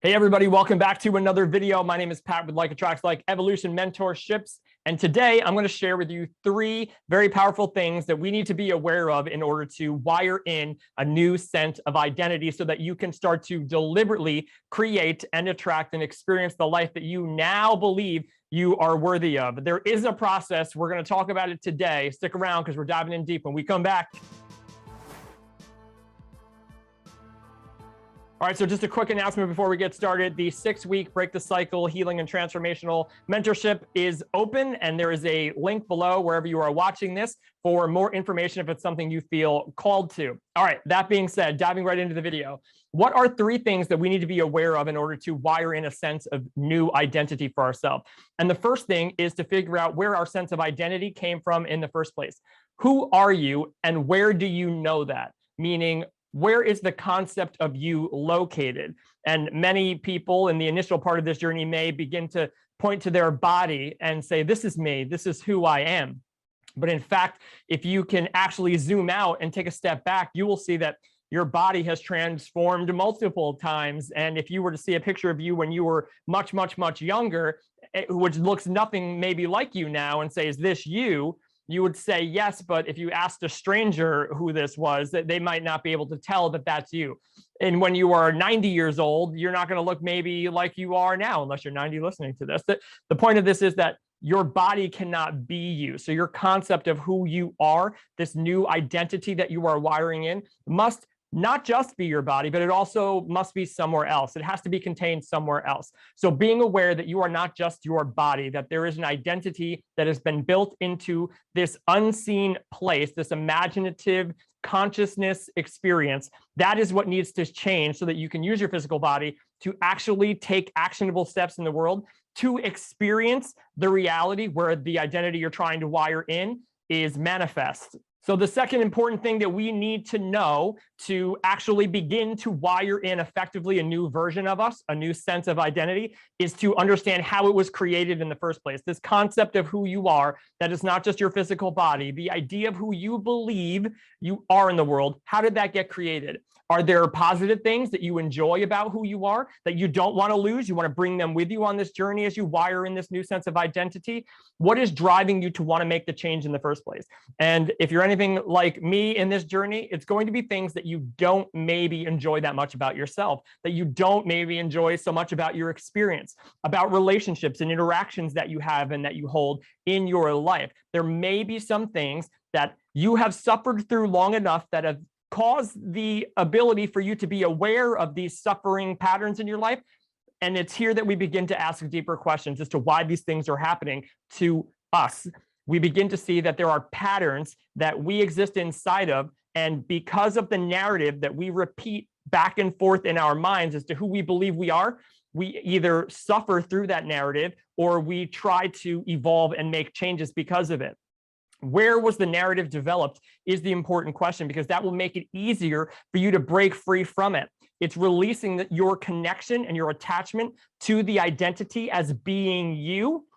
Hey everybody, welcome back to another video. My name is Pat with Like Attracts Like Evolution Mentorships. And today I'm going to share with you 3 very powerful things that we need to be aware of in order to wire in a new sense of identity so that you can start to deliberately create and attract and experience the life that you now believe you are worthy of. There is a process. We're going to talk about it today. Stick around because we're diving in deep when we come back. All right, so just a quick announcement before we get started. The 6-week Break the Cycle Healing and Transformational Mentorship is open, and there is a link below wherever you are watching this for more information if it's something you feel called to. All right, that being said, diving right into the video. What are 3 things that we need to be aware of in order to wire in a sense of new identity for ourselves? And the first thing is to figure out where our sense of identity came from in the first place. Who are you and where do you know that? Meaning, where is the concept of you located? And many people in the initial part of this journey may begin to point to their body and say, this is me, this is who I am. But in fact, if you can actually zoom out and take a step back, you will see that your body has transformed multiple times. And if you were to see a picture of you when you were much, much, much younger, which looks nothing maybe like you now, and say, is this you? You would say yes, but if you asked a stranger who this was, that they might not be able to tell that that's you. And when you are 90 years old, you're not going to look maybe like you are now, unless you're 90 listening to this. The point of this is that your body cannot be you. So your concept of who you are, this new identity that you are wiring in, must not just be your body, but it also must be somewhere else. It has to be contained somewhere else. So being aware that you are not just your body, that there is an identity that has been built into this unseen place, this imaginative consciousness experience, that is what needs to change so that you can use your physical body to actually take actionable steps in the world to experience the reality where the identity you're trying to wire in is manifest. So the second important thing that we need to know to actually begin to wire in effectively a new version of us, a new sense of identity, is to understand how it was created in the first place. This concept of who you are, that is not just your physical body, the idea of who you believe you are in the world, how did that get created? Are there positive things that you enjoy about who you are that you don't want to lose? You want to bring them with you on this journey as you wire in this new sense of identity? What is driving you to want to make the change in the first place? And if you're anything like me in this journey, it's going to be things that you don't maybe enjoy that much about yourself, that you don't maybe enjoy so much about your experience, about relationships and interactions that you have and that you hold in your life. There may be some things that you have suffered through long enough that have caused the ability for you to be aware of these suffering patterns in your life. And it's here that we begin to ask deeper questions as to why these things are happening to us. We begin to see that there are patterns that we exist inside of. And because of the narrative that we repeat back and forth in our minds as to who we believe we are, we either suffer through that narrative or we try to evolve and make changes because of it. Where was the narrative developed is the important question, because that will make it easier for you to break free from it. It's releasing your connection and your attachment to the identity as being you,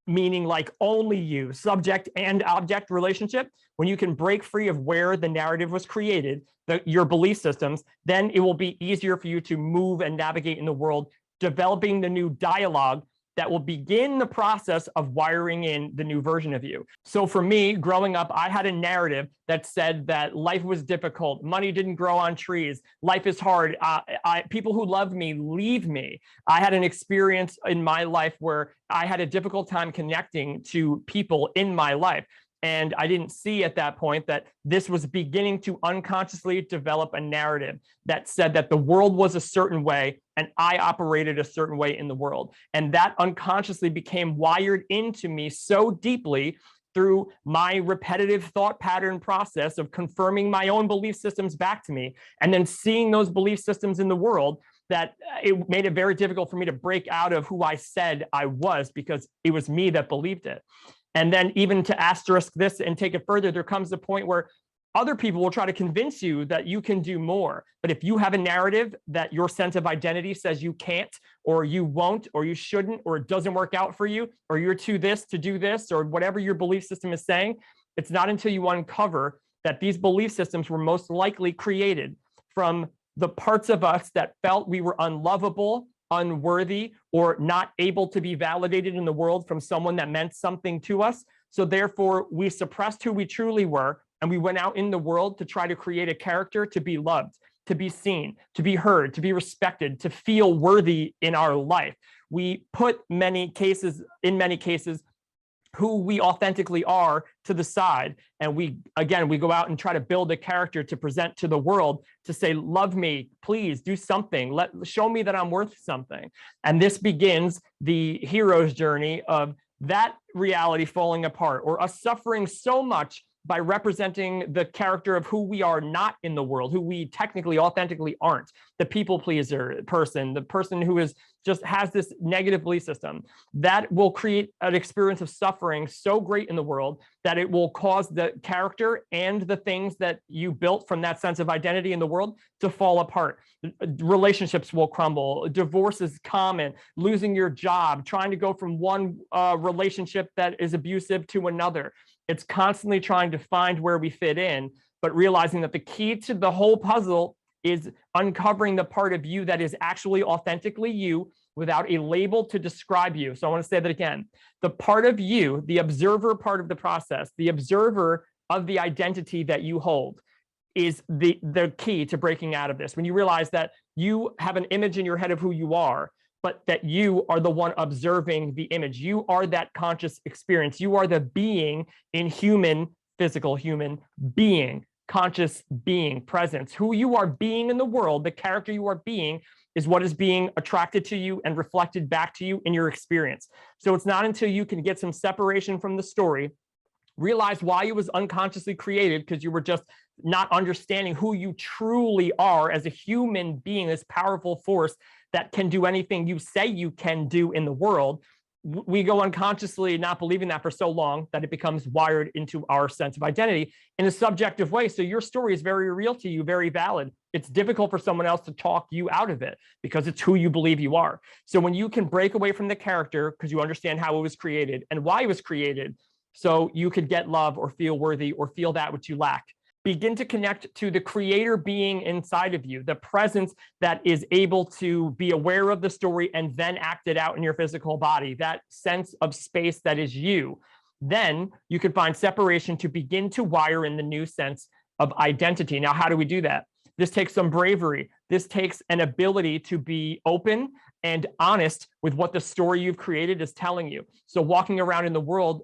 meaning like only you, subject and object relationship. When you can break free of where the narrative was created, your belief systems, then it will be easier for you to move and navigate in the world, developing the new dialogue that will begin the process of wiring in the new version of you. So for me, growing up, I had a narrative that said that life was difficult, money didn't grow on trees, life is hard, people who loved me leave me. I had an experience in my life where I had a difficult time connecting to people in my life. And I didn't see at that point that this was beginning to unconsciously develop a narrative that said that the world was a certain way and I operated a certain way in the world. And that unconsciously became wired into me so deeply through my repetitive thought pattern process of confirming my own belief systems back to me, and then seeing those belief systems in the world, that it made it very difficult for me to break out of who I said I was, because it was me that believed it. And then even to asterisk this and take it further, there comes a point where other people will try to convince you that you can do more. But if you have a narrative that your sense of identity says you can't, or you won't, or you shouldn't, or it doesn't work out for you, or you're too this to do this, or whatever your belief system is saying, it's not until you uncover that these belief systems were most likely created from the parts of us that felt we were unlovable, unworthy or not able to be validated in the world from someone that meant something to us. So therefore, we suppressed who we truly were, and we went out in the world to try to create a character to be loved, to be seen, to be heard, to be respected, to feel worthy in our life. We put in many cases, who we authentically are to the side. And we go out and try to build a character to present to the world to say, love me, please do something. Show me that I'm worth something. And this begins the hero's journey of that reality falling apart, or us suffering so much by representing the character of who we are not in the world, who we technically, authentically aren't. The people pleaser person, the person who just has this negative belief system, that will create an experience of suffering so great in the world that it will cause the character and the things that you built from that sense of identity in the world to fall apart. Relationships will crumble. Divorce is common. Losing your job, trying to go from one relationship that is abusive to another. It's constantly trying to find where we fit in, but realizing that the key to the whole puzzle is uncovering the part of you that is actually authentically you without a label to describe you. So I want to say that again. The part of you, the observer part of the process, the observer of the identity that you hold, is the key to breaking out of this. When you realize that you have an image in your head of who you are, but that you are the one observing the image. You are that conscious experience. You are the being in human, physical human being, conscious being, presence. Who you are being in the world, the character you are being, is what is being attracted to you and reflected back to you in your experience. So it's not until you can get some separation from the story, realize why it was unconsciously created, because you were just not understanding who you truly are as a human being, this powerful force that can do anything you say you can do in the world. We go unconsciously not believing that for so long that it becomes wired into our sense of identity in a subjective way. So your story is very real to you, very valid. It's difficult for someone else to talk you out of it because it's who you believe you are. So when you can break away from the character because you understand how it was created and why it was created, so you could get love or feel worthy or feel that which you lack, begin to connect to the creator being inside of you, the presence that is able to be aware of the story and then act it out in your physical body, that sense of space that is you. Then you can find separation to begin to wire in the new sense of identity. Now, how do we do that? This takes some bravery. This takes an ability to be open and honest with what the story you've created is telling you. So walking around in the world,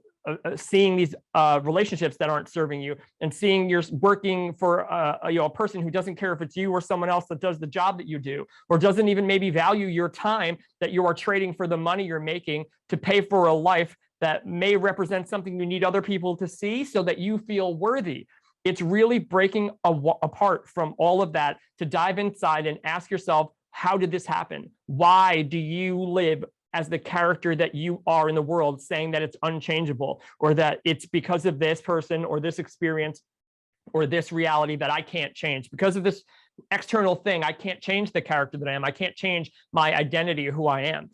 seeing these relationships that aren't serving you, and seeing you're working for a person who doesn't care if it's you or someone else that does the job that you do, or doesn't even maybe value your time that you are trading for the money you're making to pay for a life that may represent something you need other people to see so that you feel worthy. It's really breaking apart from all of that to dive inside and ask yourself, how did this happen? Why do you live as the character that you are in the world, saying that it's unchangeable, or that it's because of this person or this experience or this reality that I can't change? Because of this external thing, I can't change the character that I am. I can't change my identity or who I am.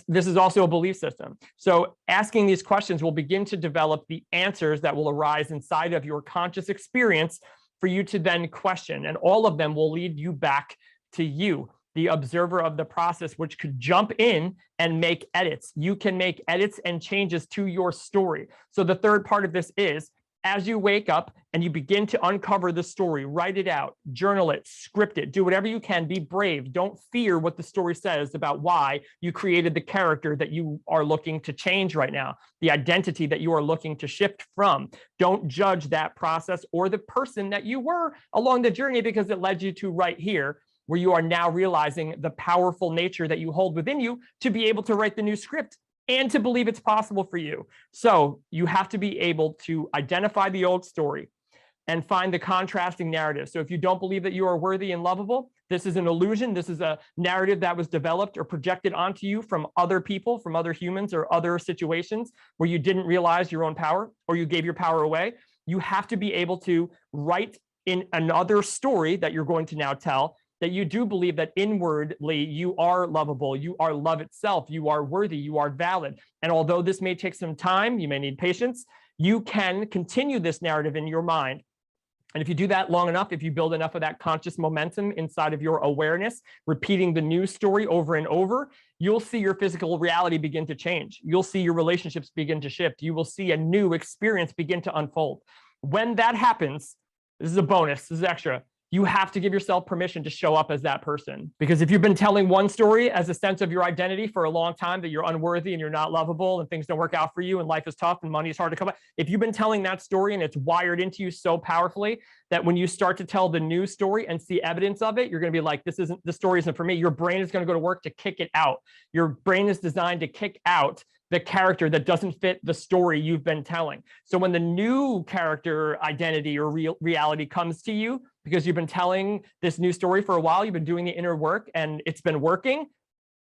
This is also a belief system. So asking these questions will begin to develop the answers that will arise inside of your conscious experience for you to then question. And all of them will lead you back to you, the observer of the process, which could jump in and make edits. You can make edits and changes to your story. So the third part of this is, as you wake up and you begin to uncover the story, write it out, journal it, script it, do whatever you can, be brave. Don't fear what the story says about why you created the character that you are looking to change right now, the identity that you are looking to shift from. Don't judge that process or the person that you were along the journey, because it led you to right here, where you are now realizing the powerful nature that you hold within you to be able to write the new script and to believe it's possible for you. So you have to be able to identify the old story and find the contrasting narrative. So if you don't believe that you are worthy and lovable, this is an illusion. This is a narrative that was developed or projected onto you from other people, from other humans or other situations where you didn't realize your own power or you gave your power away. You have to be able to write in another story that you're going to now tell, that you do believe that inwardly you are lovable, you are love itself, you are worthy, you are valid. And although this may take some time, you may need patience, you can continue this narrative in your mind And if you do that long enough, if you build enough of that conscious momentum inside of your awareness, repeating the news story over and over, you'll see your physical reality begin to change. You'll see your relationships begin to shift. You will see a new experience begin to unfold. When that happens, this is a bonus, this is extra. You have to give yourself permission to show up as that person. Because if you've been telling one story as a sense of your identity for a long time, that you're unworthy and you're not lovable and things don't work out for you and life is tough and money is hard to come by, if you've been telling that story and it's wired into you so powerfully that when you start to tell the new story and see evidence of it, you're going to be like, the story isn't for me. Your brain is going to go to work to kick it out. Your brain is designed to kick out the character that doesn't fit the story you've been telling. So when the new character identity or reality comes to you, because you've been telling this new story for a while, you've been doing the inner work and it's been working,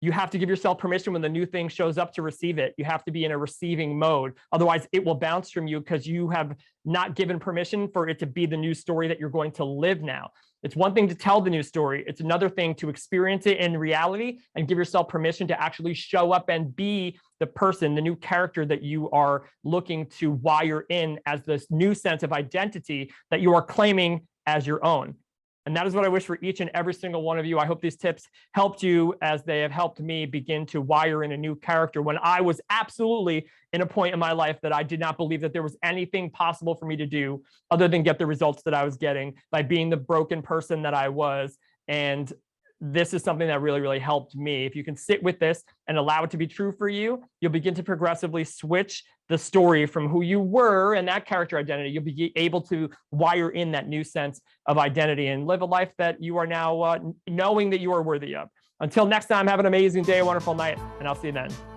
you have to give yourself permission when the new thing shows up to receive it. You have to be in a receiving mode. Otherwise, it will bounce from you because you have not given permission for it to be the new story that you're going to live now. It's one thing to tell the new story. It's another thing to experience it in reality and give yourself permission to actually show up and be the person, the new character that you are looking to wire in as this new sense of identity that you are claiming as your own. And that is what I wish for each and every single one of you. I hope these tips helped you as they have helped me begin to wire in a new character when I was absolutely in a point in my life that I did not believe that there was anything possible for me to do other than get the results that I was getting by being the broken person that I was. And this is something that really, really helped me. If you can sit with this and allow it to be true for you, you'll begin to progressively switch the story from who you were and that character identity. You'll be able to wire in that new sense of identity and live a life that you are now knowing that you are worthy of. Until next time, have an amazing day, a wonderful night, and I'll see you then.